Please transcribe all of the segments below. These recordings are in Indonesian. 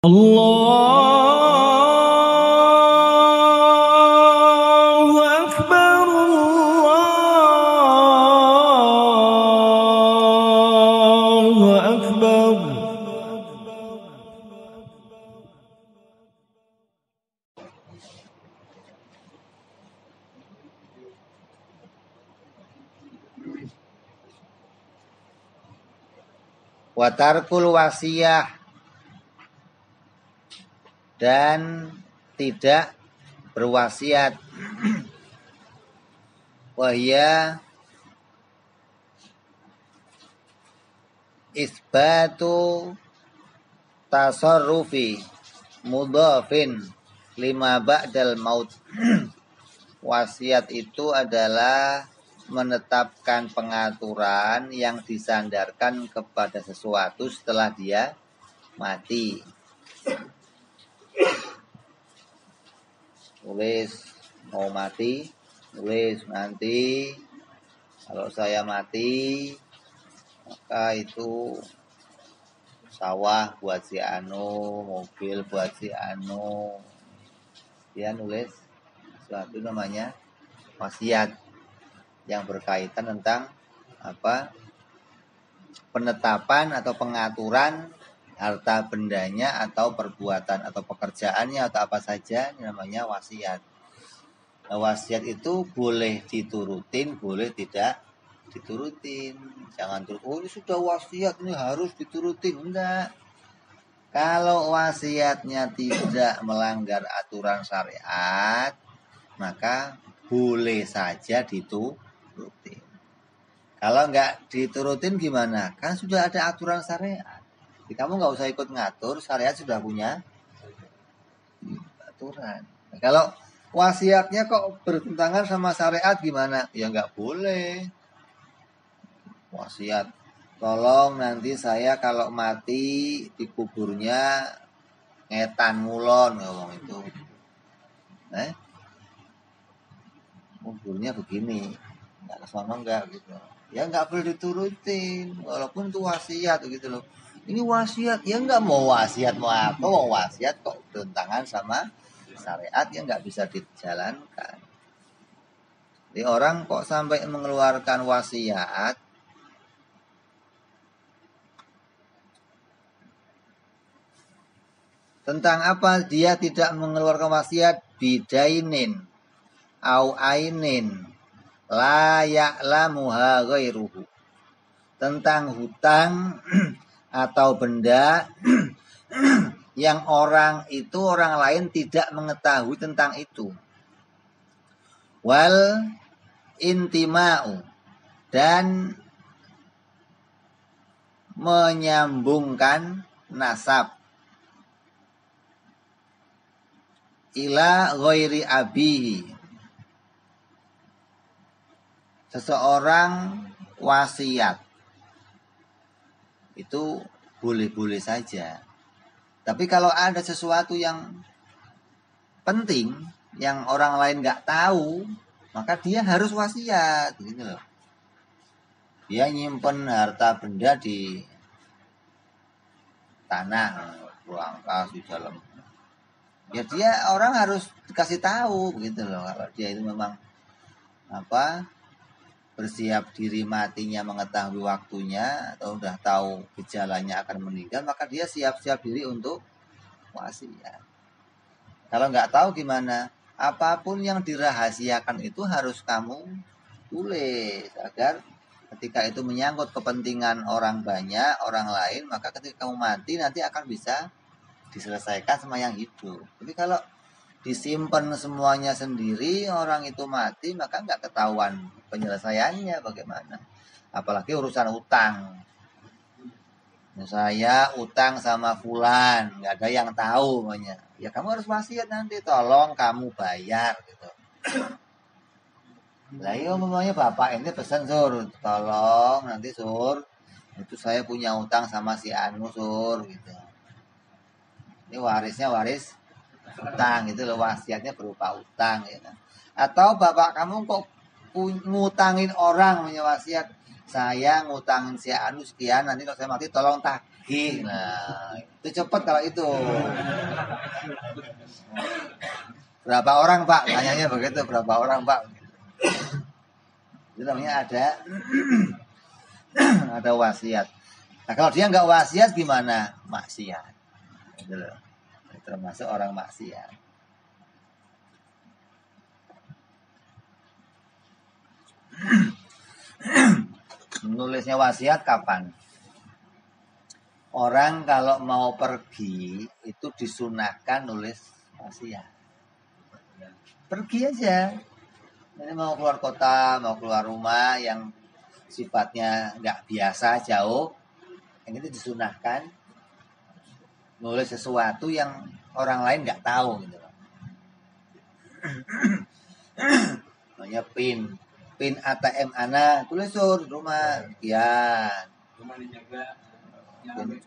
Allahu Akbar, Allahu Akbar. Watarkul wasiyah, dan tidak berwasiat. Wahya isbatu tasarrufi mudhafin lima ba'dal maut. Wasiat itu adalah menetapkan pengaturan yang disandarkan kepada sesuatu setelah dia mati. Tulis mau mati, tulis nanti kalau saya mati maka itu sawah buat si anu, mobil buat si anu. Dia nulis sesuatu namanya wasiat yang berkaitan tentang apa? Penetapan atau pengaturan harta bendanya atau perbuatan atau pekerjaannya atau apa saja, namanya wasiat. Nah, wasiat itu boleh diturutin, boleh tidak diturutin. Jangan terus, oh ini sudah wasiat, ini harus diturutin. Enggak. Kalau wasiatnya tidak melanggar aturan syariat, maka boleh saja diturutin. Kalau enggak diturutin gimana? Kan sudah ada aturan syariat. Jadi kamu nggak usah ikut ngatur, syariat sudah punya aturan. Nah, kalau wasiatnya kok bertentangan sama syariat gimana? Ya nggak boleh. Wasiat, tolong nanti saya kalau mati dikuburnya ngetan ngulon, ngomong itu. Kuburnya begini, nggak kesono nggak gitu. Ya nggak boleh diturutin, walaupun itu wasiat gitu loh. Ini wasiat, ya nggak mau wasiat mau apa, mau wasiat kok bertentangan sama syariat, ya nggak bisa dijalankan. Jadi orang kok sampai mengeluarkan wasiat tentang apa? Dia tidak mengeluarkan wasiat bidainin au ainin la ya'lamuha ghairuhu, tentang hutang atau benda yang orang lain tidak mengetahui tentang itu. Wal intima'u, dan menyambungkan nasab ila ghairi abihi. Seseorang wasiat itu boleh-boleh saja. Tapi kalau ada sesuatu yang penting yang orang lain nggak tahu, maka dia harus wasiat, gitu loh. Dia nyimpen harta benda di tanah, ruang kas di dalam. Ya dia orang harus dikasih tahu, begitu loh. Kalau dia itu memang bersiap diri matinya, mengetahui waktunya atau udah tahu gejalanya akan meninggal, maka dia siap-siap diri untuk wasiat. Kalau nggak tahu gimana? Apapun yang dirahasiakan itu harus kamu tulis agar ketika itu menyangkut kepentingan orang banyak, orang lain, maka ketika kamu mati nanti akan bisa diselesaikan sama yang hidup. Tapi kalau disimpan semuanya sendiri, orang itu mati, maka nggak ketahuan penyelesaiannya bagaimana. Apalagi urusan utang. Saya utang sama fulan, nggak ada yang tahu pokoknya. Ya kamu harus wasiat nanti, tolong kamu bayar gitu. Lah iya umpamanya bapak ini pesan, Sur, tolong nanti Sur, itu saya punya utang sama si Anu, Sur, gitu. Ini warisnya waris utang, itu loh, wasiatnya berupa utang ya kan. Atau bapak kamu kok ngutangin orang, punya wasiat, saya ngutangin si anu sekian, nanti kalau saya mati tolong tagih. Nah, itu cepet kalau itu. Berapa orang Pak? Tanyanya begitu, berapa orang Pak? Itu namanya ada wasiat. Nah kalau dia nggak wasiat gimana? Maksiat. Gitu loh. Termasuk orang maksiat. Nulisnya wasiat kapan? Orang kalau mau pergi itu disunahkan nulis wasiat. Pergi aja. Ini mau keluar kota, mau keluar rumah yang sifatnya nggak biasa, jauh, yang itu disunahkan nulis sesuatu yang orang lain nggak tahu gitu. Namanya pin ATM ana, tulis di rumah, ya. Rumah dijaga.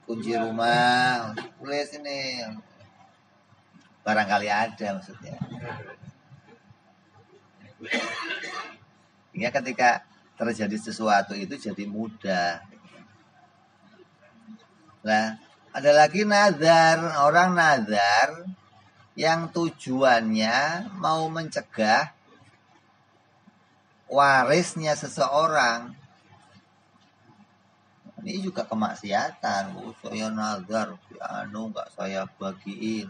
Kunci rumah, tulis ini. Barangkali ada maksudnya. Ya ketika terjadi sesuatu itu jadi mudah. Nah, ada lagi nazar, orang nazar yang tujuannya mau mencegah warisnya seseorang. Ini juga kemaksiatan. Saya nazar, anu nggak saya bagiin.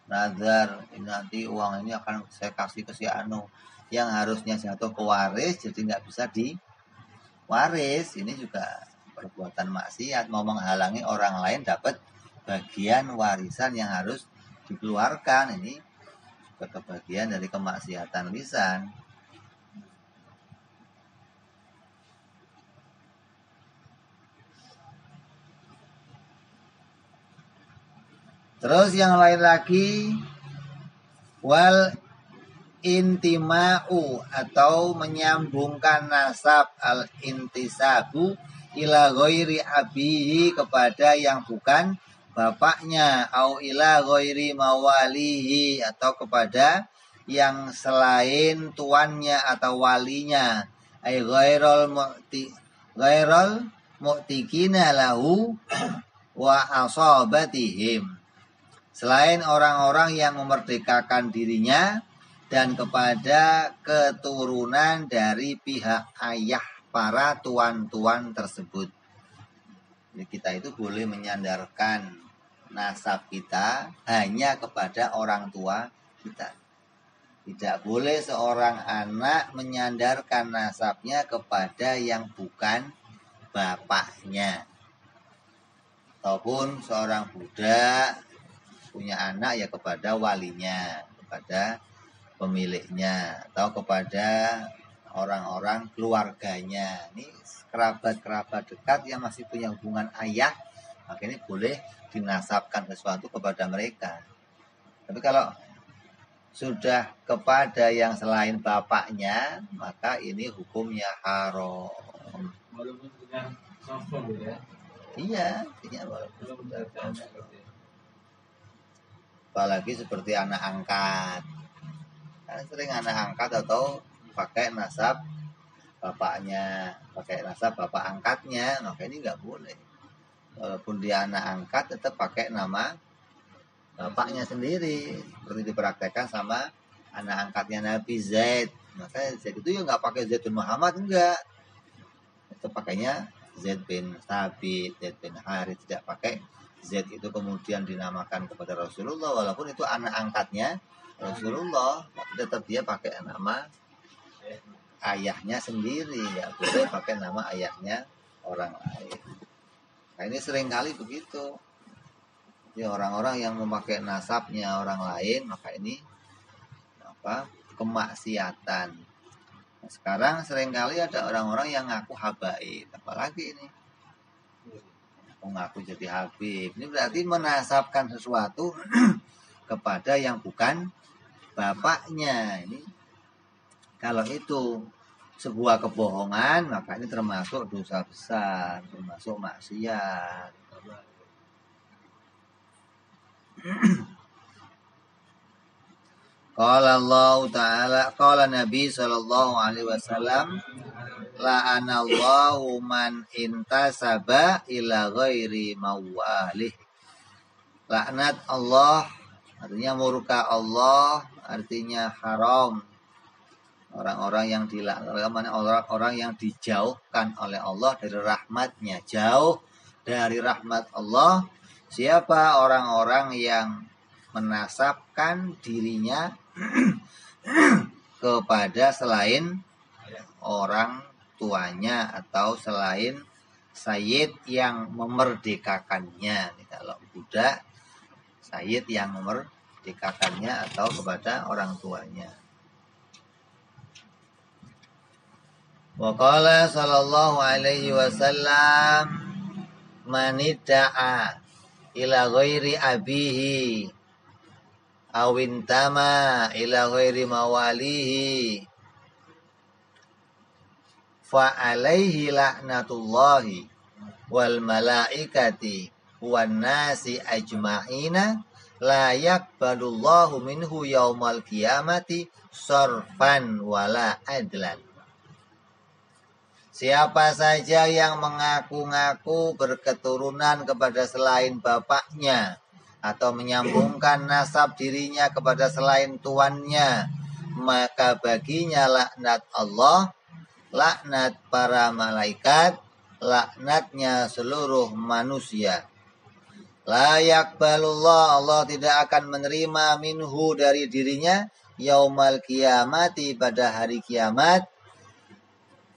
Nazar, nanti uang ini akan saya kasih ke si anu. Yang harusnya jatuh ke waris, jadi nggak bisa diwaris. Ini juga perbuatan maksiat, mau menghalangi orang lain dapat bagian warisan yang harus dikeluarkan. Ini juga kebagian dari kemaksiatan lisan. Terus yang lain lagi, wal intima'u atau menyambungkan nasab, al intisabu ila ghairi abihi kepada yang bukan bapaknya, au ila ghairi mawalihi atau kepada yang selain tuannya atau walinya, ay ghairul mu'tikina lahu wa asabatihim, selain orang-orang yang memerdekakan dirinya dan kepada keturunan dari pihak ayah para tuan-tuan tersebut. Jadi kita itu boleh menyandarkan nasab kita hanya kepada orang tua kita. Tidak boleh seorang anak menyandarkan nasabnya kepada yang bukan bapaknya. Ataupun seorang budak punya anak ya kepada walinya, kepada pemiliknya, atau kepada orang-orang keluarganya. Ini kerabat-kerabat dekat yang masih punya hubungan ayah, maka ini boleh dinasabkan sesuatu kepada mereka. Tapi kalau sudah kepada yang selain bapaknya, maka ini hukumnya haram. Walaupun sudah sombong ya. Iya, walaupun sudah apalagi seperti anak angkat. Kan sering anak angkat atau pakai nasab bapaknya, pakai nasab bapak angkatnya, maka ini nggak boleh. Walaupun dia anak angkat tetap pakai nama bapaknya sendiri, seperti dipraktekkan sama anak angkatnya Nabi Zaid. Maka Zaid itu ya nggak pakai Zaid bin Muhammad, enggak. Itu pakainya Zaid bin Thabit, Zaid bin Harith, tidak pakai Zaid itu kemudian dinamakan kepada Rasulullah, walaupun itu anak angkatnya Rasulullah, tapi tetap dia pakai nama ayahnya sendiri, nggak boleh pakai nama ayahnya orang lain. Nah ini seringkali begitu. Jadi orang-orang yang memakai nasabnya orang lain, maka ini kemaksiatan. Nah, sekarang seringkali ada orang-orang yang ngaku habaib, apalagi ini mengaku jadi habib. Ini berarti menasabkan sesuatu kepada yang bukan bapaknya. Ini kalau itu sebuah kebohongan, maka ini termasuk dosa besar, termasuk maksiat. Qala Allah Ta'ala, qala Nabi sallallahu alaihi wasallam, la'anallahu man intasaba ila ghairi mawalih. Laknat Allah artinya murka Allah, artinya haram. Orang-orang yang dilaknat, orang-orang yang dijauhkan oleh Allah dari rahmatnya, jauh dari rahmat Allah. Siapa orang-orang yang menasabkan dirinya kepada selain orang tuanya atau selain sayyid yang memerdekakannya. Kalau budak, sayyid yang memerdekakannya atau kepada orang tuanya. Wa qala sallallahu alaihi wasallam manidda'a ila ghairi abihi awintama ila ghairi mawalihi fa alaihi laknatullahi wal malaikati wan nasi ajma'ina la yaqbalullahu minhu yaumal qiyamati sarfan wala adlan. Siapa saja yang mengaku-ngaku berketurunan kepada selain bapaknya atau menyambungkan nasab dirinya kepada selain tuannya, maka baginya laknat Allah, laknat para malaikat, laknatnya seluruh manusia. La yaqbalullah, Allah tidak akan menerima minhu dari dirinya yaumal qiyamati pada hari kiamat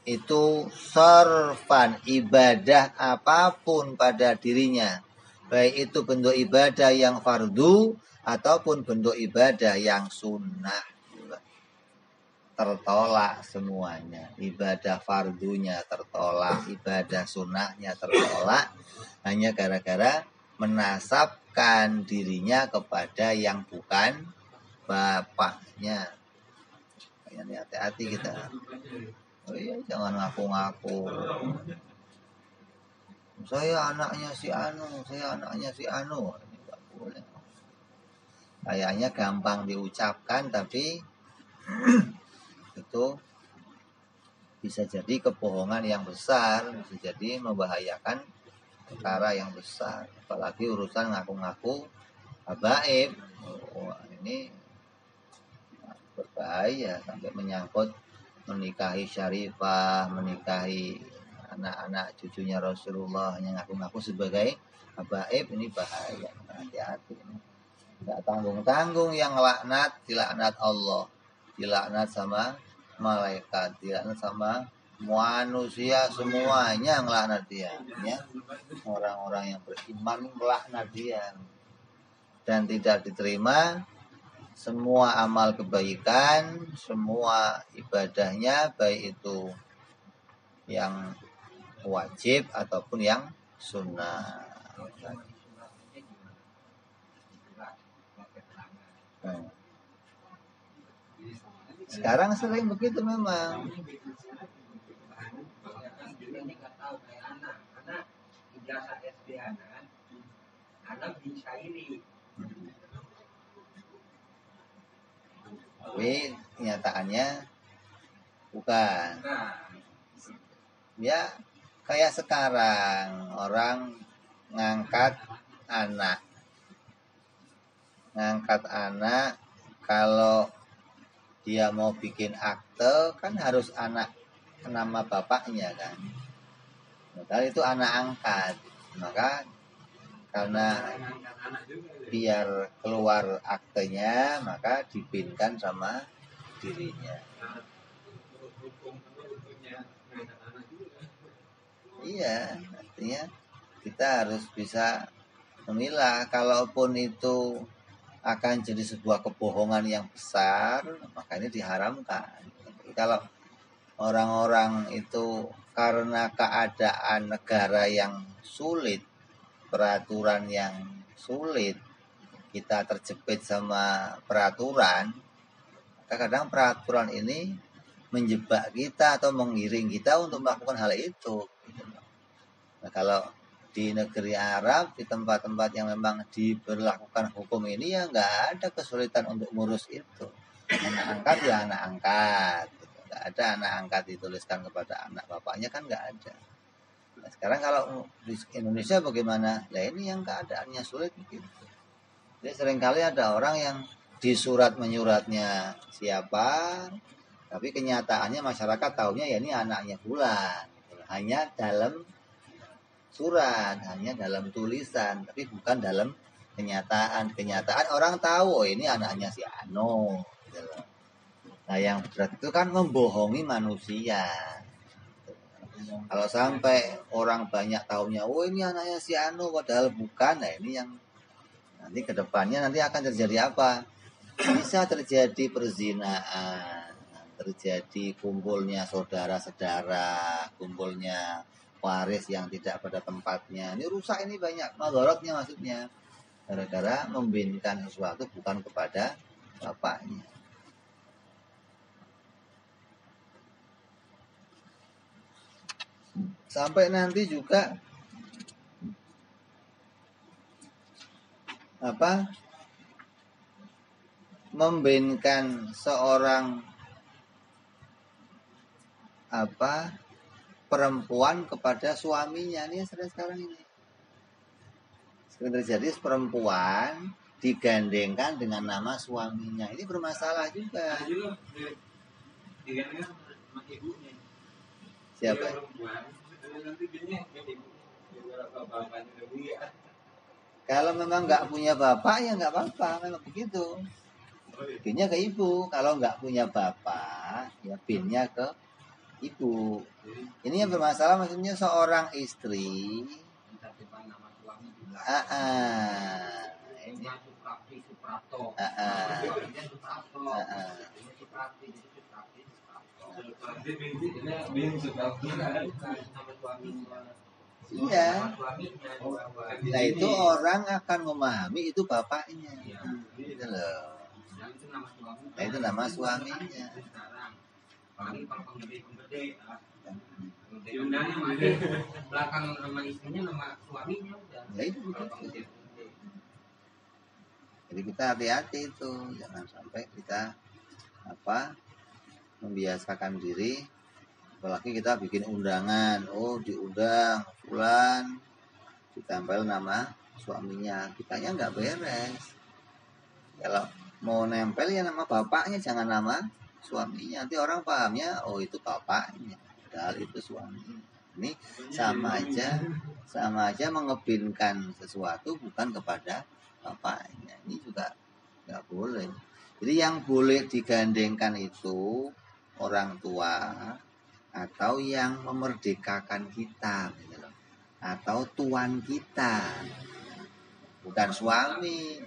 itu sarfan ibadah apapun pada dirinya, baik itu bentuk ibadah yang fardu ataupun bentuk ibadah yang sunnah, tertolak semuanya. Ibadah fardunya tertolak, ibadah sunnahnya tertolak, hanya gara-gara menasabkan dirinya kepada yang bukan bapaknya. Hati-hati kita. Oh iya, jangan ngaku-ngaku. Saya anaknya si Anu, saya anaknya si Anu. Ini nggak boleh. Kayaknya gampang diucapkan, tapi itu bisa jadi kebohongan yang besar, bisa jadi membahayakan perkara yang besar. Apalagi urusan ngaku-ngaku habaib. Wah, ini berbahaya sampai menyangkut menikahi Syarifah, menikahi anak-anak cucunya Rasulullah yang ngaku-ngaku sebagai habaib. Ini bahaya, hati-hati. Nggak tanggung-tanggung yang laknat, dilaknat Allah, dilaknat sama malaikat, dilaknat sama manusia, semuanya ngelaknat dia, ya. Orang-orang yang beriman melaknat dia dan tidak diterima semua amal kebaikan, semua ibadahnya, baik itu yang wajib ataupun yang sunnah. Sekarang sering begitu memang. Tapi kenyataannya bukan. Ya kayak sekarang orang ngangkat anak kalau dia mau bikin akte kan harus anak nama bapaknya kan. Padahal itu anak angkat. Maka karena biar keluar aktenya, maka dipinkan sama dirinya. Iya, artinya kita harus bisa memilah. Kalaupun itu akan jadi sebuah kebohongan yang besar, maka ini diharamkan. Kalau orang-orang itu karena keadaan negara yang sulit, peraturan yang sulit, kita terjepit sama peraturan, kadang peraturan ini menjebak kita atau mengiring kita untuk melakukan hal itu. Nah, kalau di negeri Arab, di tempat-tempat yang memang diberlakukan hukum ini, ya nggak ada kesulitan untuk ngurus itu. Anak angkat ya anak angkat, nggak ada anak angkat dituliskan kepada anak bapaknya, kan nggak ada. Nah, sekarang kalau di Indonesia bagaimana? Nah ini yang keadaannya sulit begitu. Jadi seringkali ada orang yang di surat menyuratnya siapa, tapi kenyataannya masyarakat tahunya ya ini anaknya bulan. Hanya dalam surat, hanya dalam tulisan, tapi bukan dalam kenyataan. Kenyataan orang tahu, oh ini anaknya si Ano. Nah yang berat itu kan membohongi manusia. Kalau sampai orang banyak tahunya, oh ini anaknya si Ano, padahal bukan. Nah ini yang nanti kedepannya nanti akan terjadi apa? Bisa terjadi perzinahan, terjadi kumpulnya saudara-saudara, kumpulnya waris yang tidak pada tempatnya. Ini rusak, ini banyak madharatnya maksudnya. Gara-gara membinkan sesuatu bukan kepada bapaknya. Sampai nanti juga membinkan seorang perempuan kepada suaminya. Ini sering sekarang ini. Sering terjadi perempuan digandengkan dengan nama suaminya. Ini bermasalah juga. Siapa? Kalau memang nggak punya bapak ya nggak apa-apa, memang begitu. Binnya ke ibu. Kalau nggak punya bapak ya binnya ke ibu. Ini yang bermasalah, maksudnya seorang istri. Ini. Iya. Nah itu orang akan memahami itu bapaknya. Gitu loh. Nah itu nama suaminya. Belakang nama istrinya nama suaminya udah. Ya itu begitu. Jadi kita hati-hati itu, jangan sampai kita membiasakan diri. Apalagi kita bikin undangan, oh diundang fulan, ditempel nama suaminya, kitanya nggak beres. Kalau mau nempel ya nama bapaknya, jangan nama suaminya. Nanti orang pahamnya, oh itu bapaknya, padahal itu suaminya. Ini sama aja mengebinkan sesuatu bukan kepada bapaknya. Ini juga nggak boleh. Jadi yang boleh digandengkan itu orang tua atau yang memerdekakan kita, gitu loh. Atau tuan kita, bukan suami.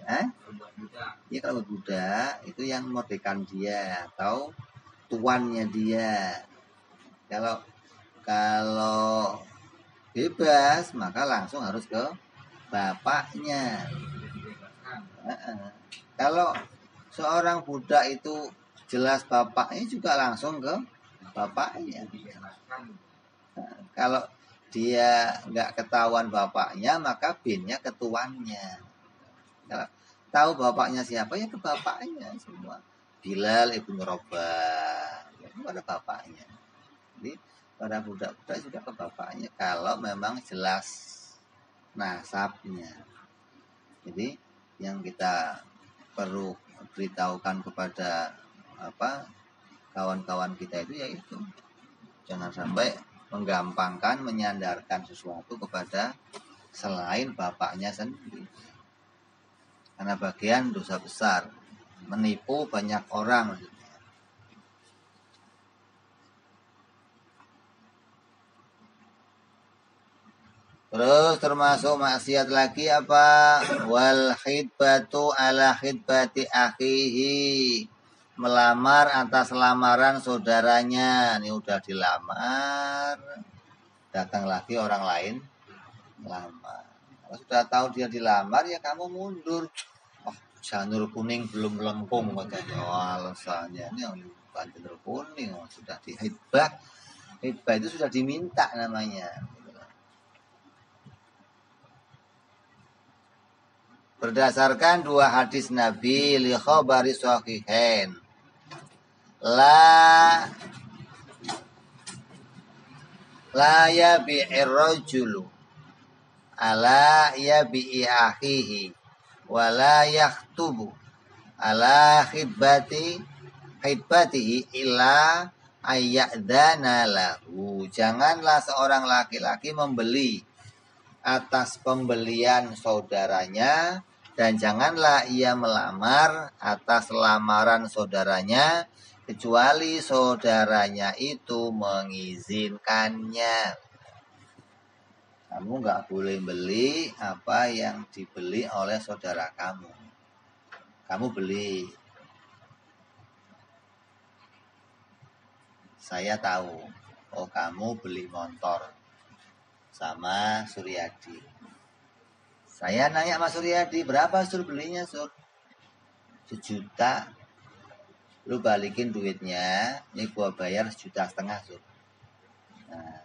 Ya kalau budak itu yang memerdekakan dia atau tuannya dia. Kalau bebas maka langsung harus ke bapaknya. Kalau seorang budak itu jelas bapaknya juga langsung ke bapaknya. Kalau dia nggak ketahuan bapaknya maka binnya ke tuannya. Kalau tahu bapaknya siapa ya ke bapaknya semua. Bilal ibnu Rabah itu ada bapaknya. Jadi pada budak-budak juga ke bapaknya kalau memang jelas nasabnya. Jadi yang kita perlu beritahukan kepada kawan-kawan kita itu yaitu jangan sampai menggampangkan menyandarkan sesuatu kepada selain bapaknya sendiri, karena bagian dosa besar menipu banyak orang. Terus termasuk maksiat lagi apa? Wal khidbatu ala khidbati akhihi, melamar atas lamaran saudaranya. Ini udah dilamar, datang lagi orang lain melamar. Kalau sudah tahu dia dilamar ya kamu mundur. Wah, janur kuning belum melengkung katanya. Oh, alasannya ini bukan janur kuning, sudah dihidbah. Hidbah itu sudah diminta namanya. Berdasarkan dua hadis Nabi li khabari sahihain, la la yabi'ir rajulu ala yabi'i akhihi wa la yakhtubu ala khidbatihi illa ayyadana lahu. Janganlah seorang laki-laki membeli atas pembelian saudaranya, dan janganlah ia melamar atas lamaran saudaranya kecuali saudaranya itu mengizinkannya. Kamu nggak boleh beli apa yang dibeli oleh saudara kamu. Kamu beli, saya tahu, oh kamu beli motor sama Suryadi. Saya nanya sama Suryadi, berapa Sur belinya Sur? 1 juta. Lu balikin duitnya, ini gua bayar 1,5 juta Sur. Nah,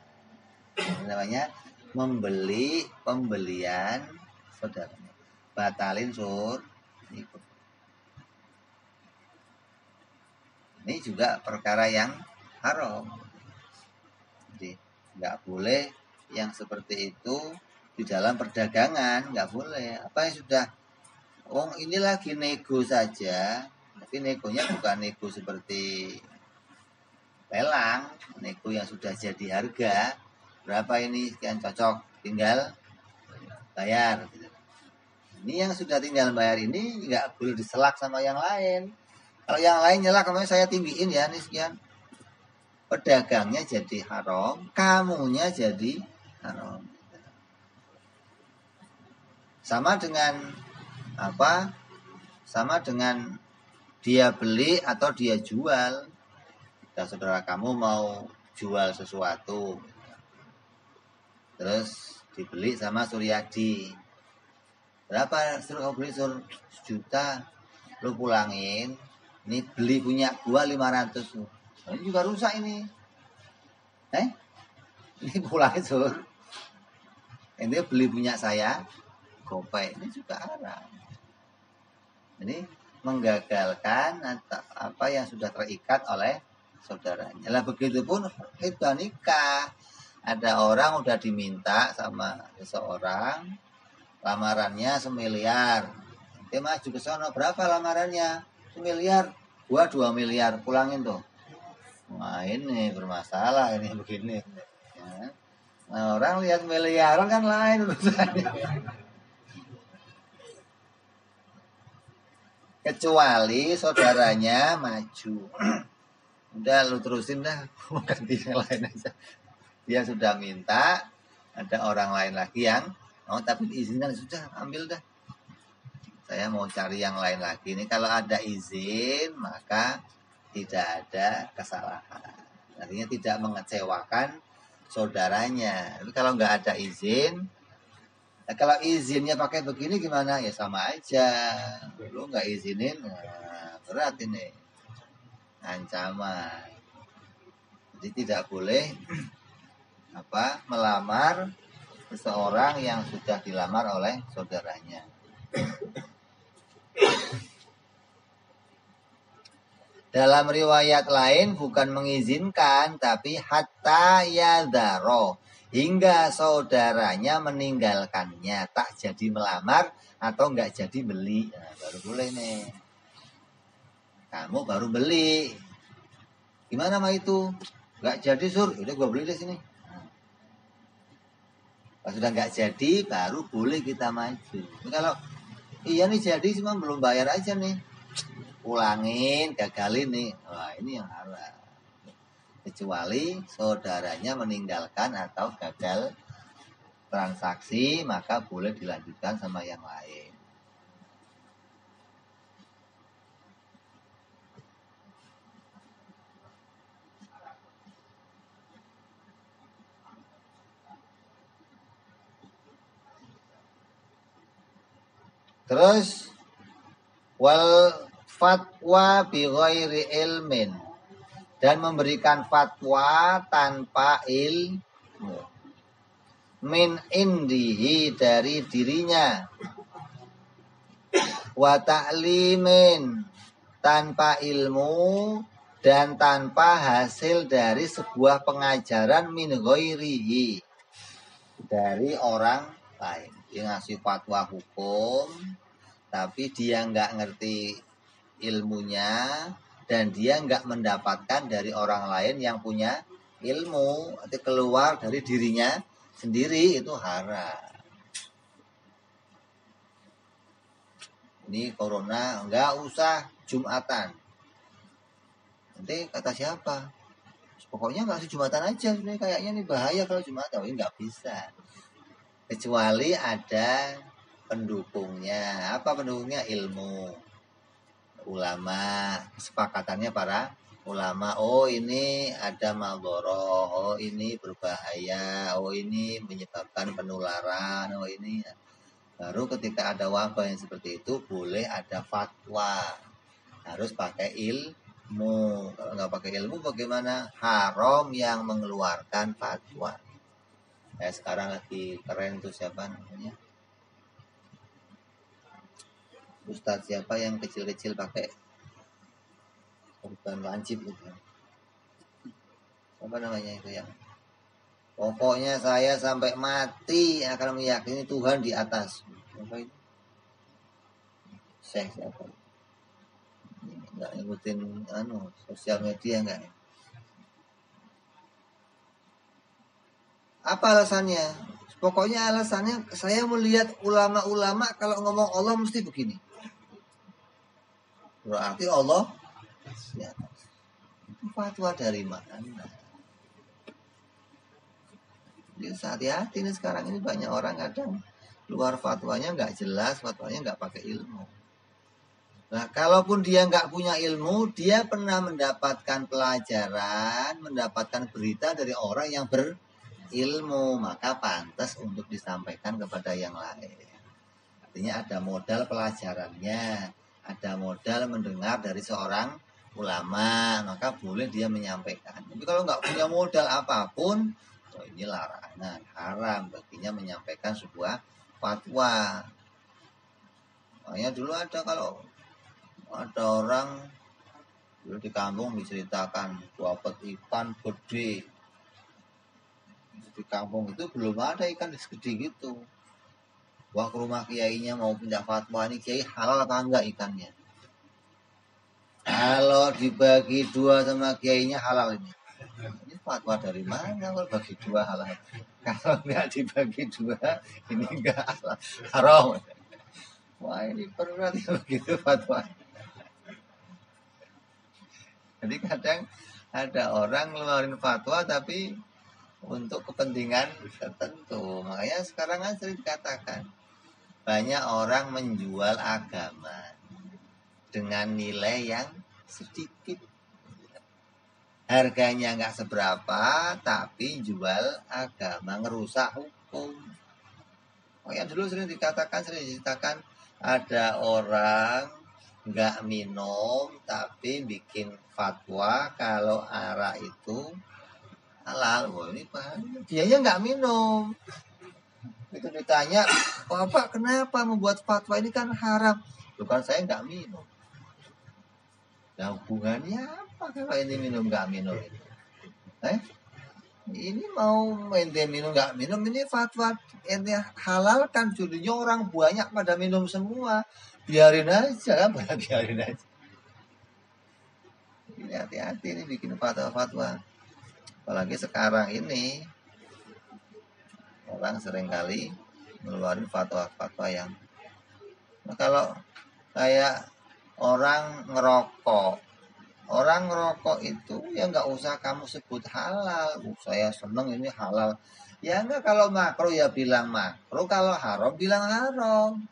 ini namanya membeli pembelian saudaranya. Batalin Sur. Ini juga perkara yang haram. Jadi nggak boleh yang seperti itu di dalam perdagangan, nggak boleh. Apa yang sudah, ini lagi nego saja, tapi negonya bukan nego seperti lelang, nego yang sudah jadi harga. Berapa ini sekian cocok, tinggal bayar. Ini yang sudah tinggal bayar ini nggak boleh diselak sama yang lain. Kalau yang lain nyelak, kemarin saya tinggiin ya, ini sekian. Pedagangnya jadi haram, kamunya jadi haram. Sama dengan apa? Sama dengan dia beli atau dia jual. Dan saudara kamu mau jual sesuatu, terus dibeli sama Suryadi. Berapa Sur kamu beli Sur? 1 juta. Lu pulangin. Ini beli punya gua 500. Ini juga rusak ini. Ini pulangin Sur. Ini beli punya saya gopay. Ini juga haram. Ini menggagalkan apa yang sudah terikat oleh saudaranya. Lah begitupun khitbah nikah. Ada orang udah diminta sama seseorang, lamarannya 1 miliar. Dia maju ke sana, berapa lamarannya? 1 miliar. Gua 2 miliar, pulangin tuh. Nah ini bermasalah ini begini. Ya. Nah orang lihat miliaran kan lain urusannya. Kecuali saudaranya maju. Udah lu terusin dah, ganti yang lain aja. Dia sudah minta, ada orang lain lagi yang tapi diizinkan, sudah ambil dah. Saya mau cari yang lain lagi. Ini kalau ada izin maka tidak ada kesalahan. Artinya tidak mengecewakan saudaranya. Tapi kalau nggak ada izin, kalau izinnya pakai begini gimana? Ya sama aja. Lu nggak izinin, berat ini. Ancaman. Jadi tidak boleh melamar seseorang yang sudah dilamar oleh saudaranya. Dalam riwayat lain bukan mengizinkan, tapi hatta yadharo, hingga saudaranya meninggalkannya, tak jadi melamar atau enggak jadi beli. Nah, baru boleh nih. Kamu baru beli. Gimana mah itu? Enggak jadi Sur, udah gua beli di sini. Kalau sudah enggak jadi, baru boleh kita maju. Ini kalau iya nih jadi, cuma belum bayar aja nih. Pulangin, gagalin nih. Wah, ini yang haram. Kecuali saudaranya meninggalkan atau gagal transaksi, maka boleh dilanjutkan sama yang lain. Terus wal fatwa bi ghairi ilmin, dan memberikan fatwa tanpa ilmu, min indihi, dari dirinya, wa ta'limin, tanpa ilmu, dan tanpa hasil dari sebuah pengajaran min ghairihi, dari orang lain. Dia ngasih fatwa hukum tapi dia nggak ngerti ilmunya dan dia nggak mendapatkan dari orang lain yang punya ilmu, itu keluar dari dirinya sendiri, itu haram. Ini corona nggak usah Jumatan. Nanti kata siapa? Pokoknya nggak usah Jumatan aja. Ini kayaknya ini bahaya kalau Jumatan. Ini nggak bisa. Kecuali ada pendukungnya. Apa pendukungnya? Ilmu. Ulama. Kesepakatannya para ulama. Oh ini ada maldoroh. Oh ini berbahaya. Oh ini menyebabkan penularan. Oh ini... Baru ketika ada wabah yang seperti itu boleh ada fatwa. Harus pakai ilmu. Kalau nggak pakai ilmu bagaimana? Haram yang mengeluarkan fatwa. Sekarang lagi keren tuh siapa namanya? Ustadz siapa yang kecil-kecil pakai korban wajib itu? Apa namanya itu yang? Pokoknya saya sampai mati akan meyakini Tuhan di atas. Apa itu? Syekh siapa? Nggak ngikutin sosial media nggak? Apa alasannya? Pokoknya alasannya saya melihat ulama-ulama kalau ngomong Allah mesti begini. Berarti Allah di atas. Itu fatwa dari mana? Jadi hati-hati nih sekarang ini banyak orang kadang keluar fatwanya nggak jelas, fatwanya nggak pakai ilmu. Nah, kalaupun dia nggak punya ilmu, dia pernah mendapatkan pelajaran, mendapatkan berita dari orang yang berilmu, maka pantas untuk disampaikan kepada yang lain. Artinya ada modal pelajarannya, ada modal mendengar dari seorang ulama, maka boleh dia menyampaikan. Tapi kalau nggak punya modal apapun, ini larangan, haram baginya menyampaikan sebuah fatwa. Makanya dulu kalau ada orang dulu di kampung diceritakan dapat ikan gede. Di kampung itu belum ada ikan segede gitu. Wah, ke rumah kiainya mau pindah fatwa, ini kiai halal apa enggak ikannya? Kalau dibagi dua sama kiainya halal ini. Ini fatwa dari mana kalau bagi dua halal? Kalau nggak dibagi dua, ini nggak halal, haram. Wah, ini berat ya begitu fatwa. Jadi kadang ada orang ngeluarin fatwa tapi untuk kepentingan tertentu. Makanya sekarang kan sering dikatakan banyak orang menjual agama dengan nilai yang sedikit. Harganya nggak seberapa, tapi jual agama, ngerusak hukum. Oh ya dulu sering diceritakan ada orang nggak minum, tapi bikin fatwa kalau arak itu halal. Wah ini dianya nggak minum. Itu ditanya, Bapak kenapa membuat fatwa ini kan haram? Bukan saya nggak minum. Nah hubungannya apa kalau ini minum nggak minum? Ini mau ente minum nggak minum, ini fatwa ente halal kan, jadinya orang banyak pada minum semua. Biarin aja kan, biarin aja. Ini hati-hati nih bikin fatwa-fatwa. Apalagi sekarang ini orang seringkali ngeluarin fatwa-fatwa yang kalau kayak orang ngerokok itu ya nggak usah kamu sebut halal. Saya seneng ini halal. Ya enggak, kalau makro ya bilang makro, kalau haram bilang haram.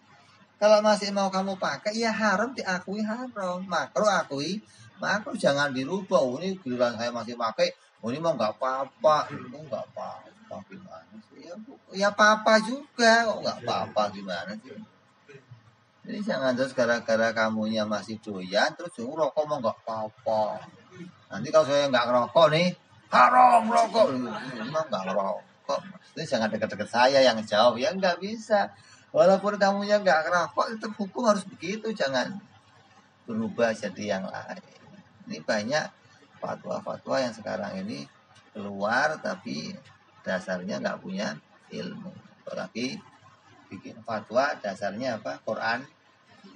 Kalau masih mau kamu pakai ya haram diakui haram, makro akui makro, jangan dirubah. Ini giliran saya masih pakai, ini mau nggak apa-apa, itu nggak apa-apa gimana sih? Ya apa-apa juga, kok nggak apa-apa gimana sih? Jadi jangan terus gara-gara kamunya masih doyan terus rokok mau nggak apa-apa. Nanti kalau saya nggak ngerokok nih, haram rokok. Memang nggak ngerokok. Jadi jangan dekat-dekat saya, yang jauh ya nggak bisa. Walaupun kamunya nggak ngerokok, tetap hukum harus begitu. Jangan berubah jadi yang lain. Ini banyak fatwa-fatwa yang sekarang ini keluar tapi dasarnya nggak punya ilmu. Apalagi bikin fatwa dasarnya apa? Quran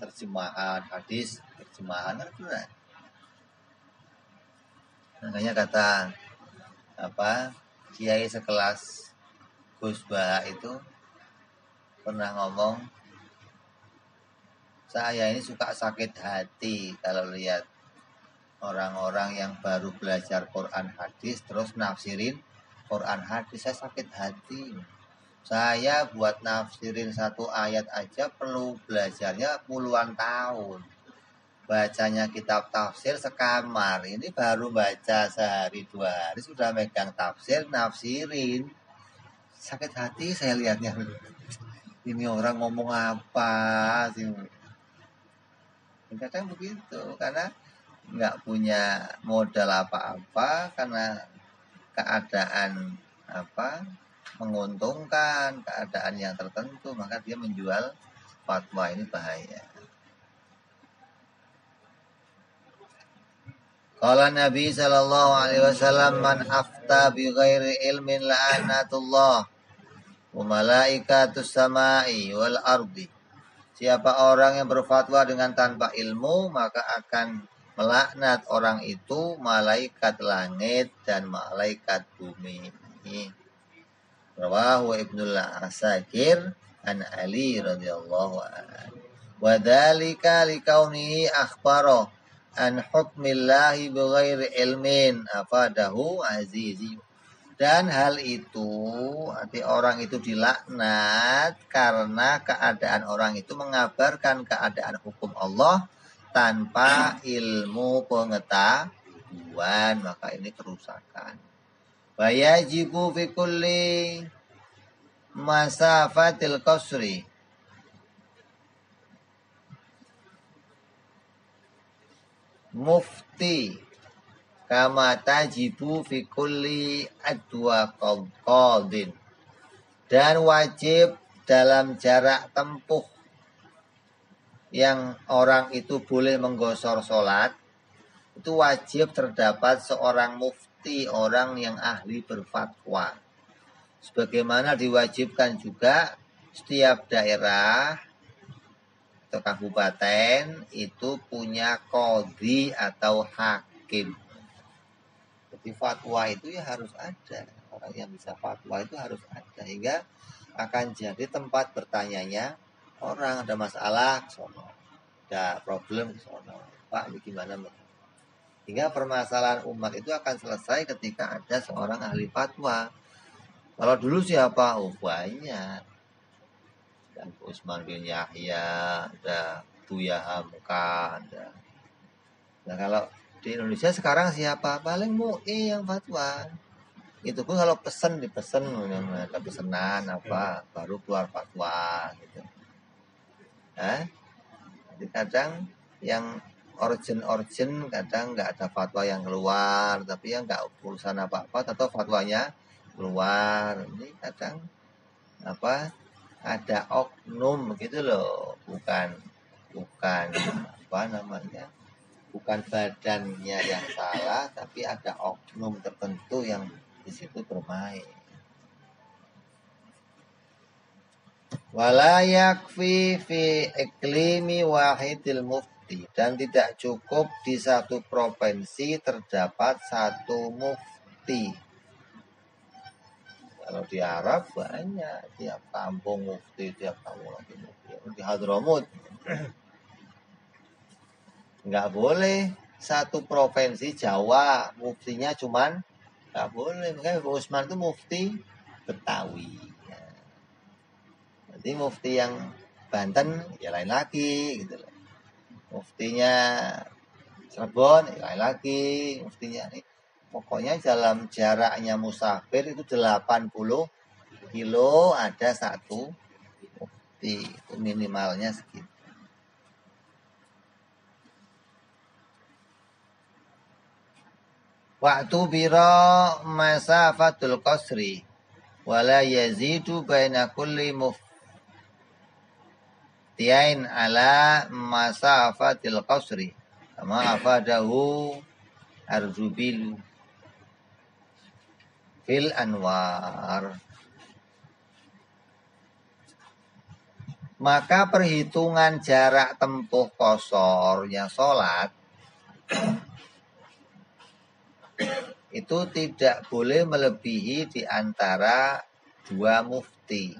terjemahan, hadis terjemahan, kan. Makanya kata apa kiai sekelas Gus Bah itu pernah ngomong, saya ini suka sakit hati kalau lihat orang-orang yang baru belajar Quran hadis terus nafsirin Quran hadis. Saya sakit hati. Saya buat nafsirin satu ayat aja perlu belajarnya puluhan tahun. Bacanya kitab tafsir sekamar. Ini baru baca sehari 2 hari sudah megang tafsir, nafsirin. Sakit hati saya lihatnya. Ini orang ngomong apa sih? Kadang begitu, karena nggak punya modal apa-apa, karena keadaan apa menguntungkan, keadaan yang tertentu, maka dia menjual fatwa. Ini bahaya. Qala Nabi sallallahu alaihi wasallam, man afta bi ghairi ilmin la'anatullah wa malaikatus samai wal ardi. Siapa orang yang berfatwa dengan tanpa ilmu, maka akan melaknat orang itu malaikat langit dan malaikat bumi. Rawahu Ibnul Asakir an Ali radhiyallahu anhu. Wa dzalika likaunihi akhbara an hukmillahi bighairi ilmin afadahu azizi. Dan hal itu, arti orang itu dilaknat karena keadaan orang itu mengabarkan keadaan hukum Allah tanpa ilmu pengetahuan, maka ini kerusakan. Wayajibu fi kulli masafatil qasri mufti kama tajibu fi kulli adwa qadin. Dan wajib dalam jarak tempuh yang orang itu boleh menggosor sholat, itu wajib terdapat seorang mufti, orang yang ahli berfatwa. Sebagaimana diwajibkan juga setiap daerah atau kabupaten itu punya qadhi atau hakim. Jadi fatwa itu ya harus ada. Orang yang bisa fatwa itu harus ada. Hingga akan jadi tempat bertanyanya orang, ada masalah ke sono, ada problem ke sono. Pak, ini gimana? Hingga permasalahan umat itu akan selesai ketika ada seorang ahli fatwa. Kalau dulu siapa? Oh, banyak. Dan Utsman bin Yahya, ada Buya Hamka, ada. Nah, kalau di Indonesia sekarang siapa? Paling MUI yang fatwa. Itu pun kalau dipesan, ada pesanan apa, baru keluar fatwa gitu. Jadi kadang yang origin kadang nggak ada fatwa yang keluar, tapi yang nggak urusan apa-apa atau fatwanya keluar. Ini kadang apa ada oknum gitu loh, bukan apa namanya, bukan badannya yang salah, tapi ada oknum tertentu yang di situ bermain. Wala yakfi fi iklimi wahidil mufti, dan tidak cukup di satu provinsi terdapat satu mufti. Kalau di Arab banyak, tiap kampung mufti, tiap kampung lagi mufti. Di Hadramut nggak boleh satu provinsi Jawa muftinya cuman nggak boleh. Makanya Utsman itu mufti Betawi. Jadi mufti yang Banten ya lain lagi gitu loh. Muftinya Cirebon ya lain lagi. Muftinya ini pokoknya dalam jaraknya musafir itu 80 kilo ada satu mufti. Itu minimalnya segitu. Waktu biro masafatul qasri wala yazidu baina kulli muftiain ala masafatil qasri kama afadahu Ardubilu fil anwar. Maka perhitungan jarak tempuh qosornya sholat itu tidak boleh melebihi di antara 2 mufti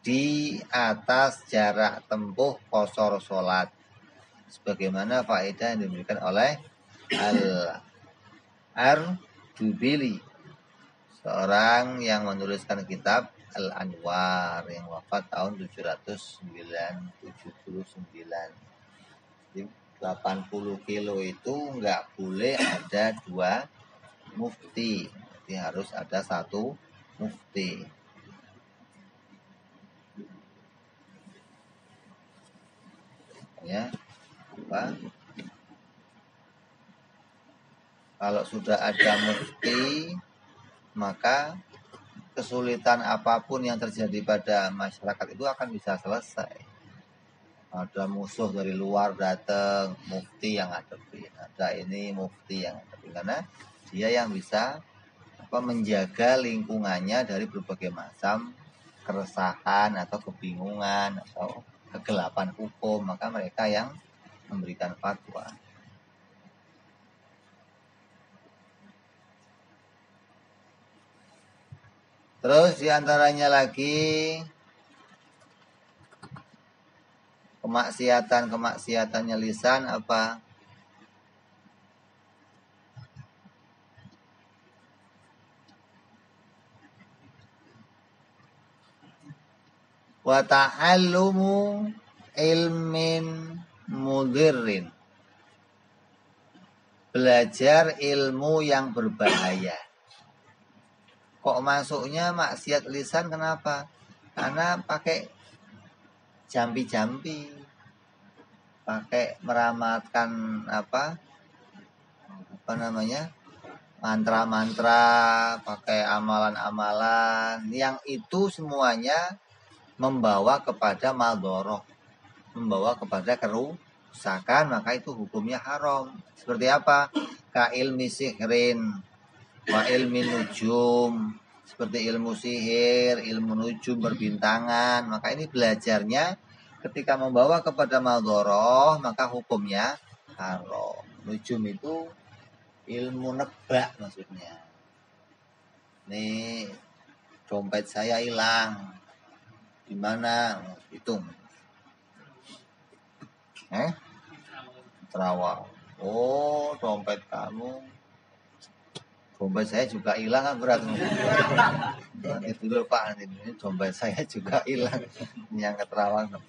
di atas jarak tempuh qosor sholat, sebagaimana faedah yang diberikan oleh Al-Ardubili, seorang yang menuliskan kitab Al-Anwar yang wafat tahun 779. Jadi 80 kilo itu nggak boleh ada 2 mufti, jadi harus ada 1 mufti. Ya, apa? Kalau sudah ada mufti, maka kesulitan apapun yang terjadi pada masyarakat itu akan bisa selesai. Ada musuh dari luar datang, mufti yang hadapin. Ada ini mufti yang hadapin, karena dia yang bisa menjaga lingkungannya dari berbagai macam keresahan atau kebingungan atau kegelapan hukum. Maka mereka yang memberikan fatwa. Terus diantaranya lagi kemaksiatannya lisan apa? Wa ta'allumu ilmin mudirrin. Belajar ilmu yang berbahaya. Kok masuknya maksiat lisan, kenapa? Karena pakai jampi-jampi, pakai meramatkan mantra-mantra, pakai amalan-amalan, yang itu semuanya membawa kepada maldoroh, membawa kepada kerusakan, maka itu hukumnya haram. Seperti apa? Ka ilmi sihrin wa ilmi nujum, seperti ilmu sihir, ilmu nujum, berbintangan. Maka ini belajarnya ketika membawa kepada maldoroh, maka hukumnya haram. Nujum itu ilmu nebak maksudnya. Nih, dompet saya hilang. Di mana? Hitung. Terawang. Oh, dompet kamu. Dompet saya juga hilang, kan berat. Nanti dulu Pak, ini dompet saya juga hilang. Yang ke Terawang.